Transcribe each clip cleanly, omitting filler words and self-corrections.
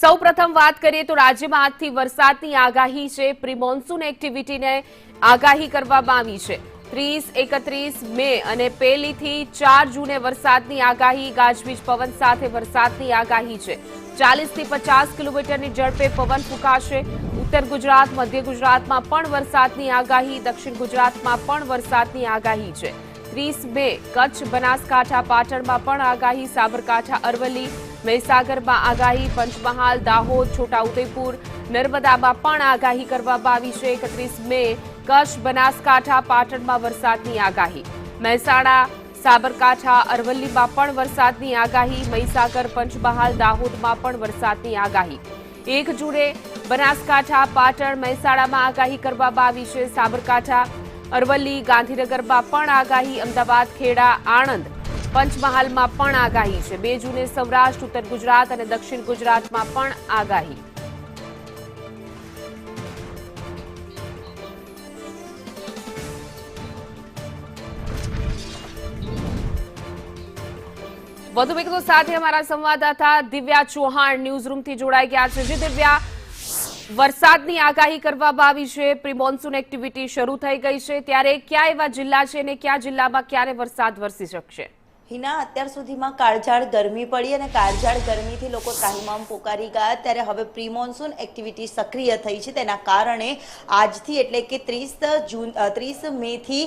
સૌપ્રથમ વાત કરીએ તો રાજ્યમાં આજથી વરસાદની આગાહી છે। પ્રી મોન્સૂન એક્ટિવિટીને આગાહી કરવામાં આવી છે। 30, 31 મે અને 1 થી 4 જૂને વરસાદની આગાહી, ગાજવીજ પવન સાથે વરસાદની આગાહી છે। 40 થી 50 કિલોમીટરની ઝડપે પવન ફૂંકાશે। ઉત્તર ગુજરાત, મધ્ય ગુજરાતમાં પણ વરસાદની આગાહી, દક્ષિણ ગુજરાતમાં પણ વરસાદની આગાહી છે। 30 મે કચ્છ, બનાસકાંઠા, પાટણમાં પણ આગાહી, સાબરકાંઠા, અરવલ્લી, મહીસાગરમાં આગાહી, પંચમહાલ, દાહોદ, છોટાઉદેપુર, નર્મદામાં પણ આગાહી કરવામાં આવી છે। 31 મે કચ્છ, બનાસકાંઠા, પાટણમાં વરસાદની આગાહી, મહેસાણા, સાબરકાંઠા, અરવલ્લીમાં પણ વરસાદની આગાહી, મહીસાગર, પંચમહાલ, દાહોદમાં પણ વરસાદની આગાહી। 1 જૂને બનાસકાંઠા, પાટણ, મહેસાણામાં આગાહી કરવામાં આવી છે। સાબરકાંઠા, અરવલ્લી, ગાંધીનગરમાં પણ આગાહી, અમદાવાદ, ખેડા, આણંદ, પંચમહાલમાં પણ આગાહી છે। 2 જૂને સૌરાષ્ટ્ર, ઉત્તર ગુજરાત અને દક્ષિણ ગુજરાતમાં પણ આગાહી। વધુ વિગતો સાથે અમારા સંવાદદાતા દિવ્યા ચૌહાણ ન્યૂઝ રૂમથી જોડાઈ ગયા છે। જે દિવ્યા, વરસાદની આગાહી કરવામાં આવી છે, પ્રી મોન્સૂન એક્ટિવિટી શરૂ થઈ ગઈ છે, ત્યારે કયા એવા જિલ્લા છે અને કયા જિલ્લામાં ક્યારે વરસાદ વરસી શકશે? હિના, અત્યાર સુધીમાં કાળઝાળ ગરમી પડી અને કાળઝાળ ગરમીથી લોકો ત્રાહિમામ પોકારી ગયા, ત્યારે હવે પ્રી મોન્સૂન એક્ટિવિટી સક્રિય થઈ છે। તેના કારણે આજથી એટલે કે 30 મે થી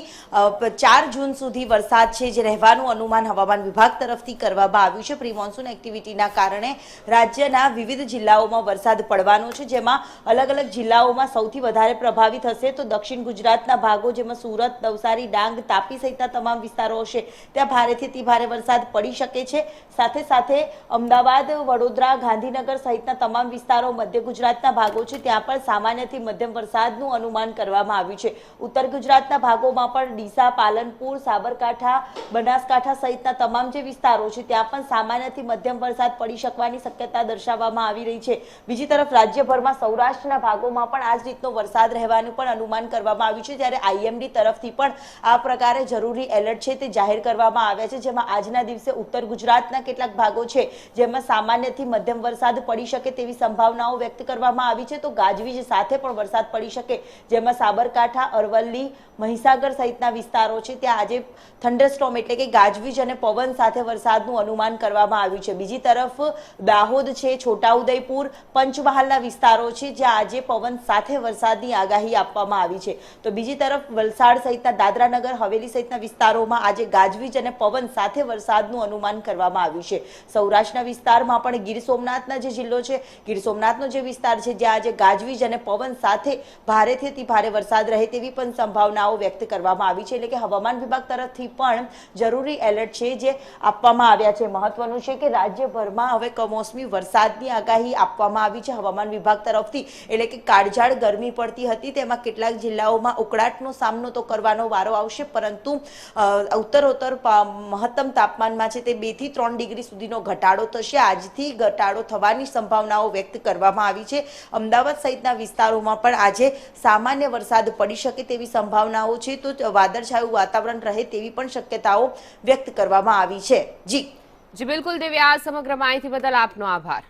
4 જૂન સુધી વરસાદ છે જે રહેવાનું અનુમાન હવામાન વિભાગ તરફથી કરવામાં આવ્યું છે। પ્રી મોન્સૂન એક્ટિવિટીના કારણે રાજ્યના વિવિધ જિલ્લાઓમાં વરસાદ પડવાનો છે, જેમાં અલગ અલગ જિલ્લાઓમાં સૌથી વધારે પ્રભાવિત હશે તો દક્ષિણ ગુજરાતના ભાગો, જેમાં સુરત, નવસારી, ડાંગ, તાપી સહિતના તમામ વિસ્તારો હશે ત્યાં ભારેથી ભારે વરસાદ પડી શકે છે। સાથે સાથે અમદાવાદ, વડોદરા, ગાંધીનગર સહિતના તમામ વિસ્તારો, મધ્ય ગુજરાતના ભાગો છે ત્યાં પણ સામાન્યથી મધ્યમ વરસાદનું અનુમાન કરવામાં આવ્યું છે। ઉત્તર ગુજરાતના ભાગોમાં પણ ડીસા, પાલનપુર, સાબરકાંઠા, બનાસકાંઠા સહિતના તમામ જે વિસ્તારો છે ત્યાં પણ સામાન્યથી મધ્યમ વરસાદ પડી શકવાની શક્યતા દર્શાવવામાં આવી રહી છે। બીજી તરફ રાજ્યભરમાં સૌરાષ્ટ્રના ભાગોમાં પણ આ જ રીતનો વરસાદ રહેવાનું પણ અનુમાન કરવામાં આવ્યું છે, જ્યારે આઈએમડી તરફથી પણ આ પ્રકારે જરૂરી એલર્ટ છે તે જાહેર કરવામાં આવ્યા છે, જેમાં આજના દિવસે ઉત્તર ગુજરાતના કેટલાક ભાગો છે જેમાં સામાન્યથી મધ્યમ વરસાદ પડી શકે તેવી સંભાવનાઓ વ્યક્ત કરવામાં આવી છે, તો ગાજવીજ સાથે પણ વરસાદ પડી શકે, જેમાં સાબરકાંઠા, અરવલ્લી, મહીસાગર સહિતના વિસ્તારો છે ત્યાં આજે થંડરસ્ટોર્મ એટલે કે ગાજવીજ અને પવન સાથે વરસાદનું અનુમાન કરવામાં આવ્યું છે। બીજી તરફ દાહોદ છે, છોટાઉદેપુર, પંચમહાલના વિસ્તારો છે જ્યાં આજે પવન સાથે વરસાદની આગાહી આપવામાં આવી છે, તો બીજી તરફ વલસાડ સહિતના દાદરાનગર હવેલી સહિતના વિસ્તારોમાં આજે ગાજવીજ અને પવન સાથે વરસાદનું અનુમાન કરવામાં આવ્યું છે। સૌરાષ્ટ્રના વિસ્તારમાં પણ ગીર સોમનાથના જે જિલ્લો છે, ગીર સોમનાથનો જે વિસ્તાર છે જ્યાં આજે ગાજવીજ અને પવન સાથે ભારેથી અતિ ભારે વરસાદ રહે તેવી પણ સંભાવનાઓ વ્યક્ત કરવામાં આવી છે, એટલે કે હવામાન વિભાગ તરફથી પણ જરૂરી એલર્ટ છે જે આપવામાં આવ્યા છે। મહત્વનું છે કે રાજ્યભરમાં હવે કમોસમી વરસાદની આગાહી આપવામાં આવી છે હવામાન વિભાગ તરફથી, એટલે કે કાળઝાળ ગરમી પડતી હતી તેમાં કેટલાક જિલ્લાઓમાં ઉકળાટનો સામનો તો કરવાનો વારો આવશે, પરંતુ ઉત્તરોત્તર મહત્તમ તાપમાનમાં છે તે 2 થી 3 ડિગ્રી સુધીનો ઘટાડો થશે। આજથી ઘટાડો થવાની સંભાવનાઓ વ્યક્ત કરવામાં આવી છે। અમદાવાદ સહિતના વિસ્તારોમાં પણ આજે સામાન્ય વરસાદ પડી શકે તેવી સંભાવનાઓ છે, તો વાદળછાયું વાતાવરણ રહે તેવી પણ શક્યતાઓ વ્યક્ત કરવામાં આવી છે। જી બિલકુલ દિવ્યા, સમગ્ર માહિતી બદલ આપનો આભાર।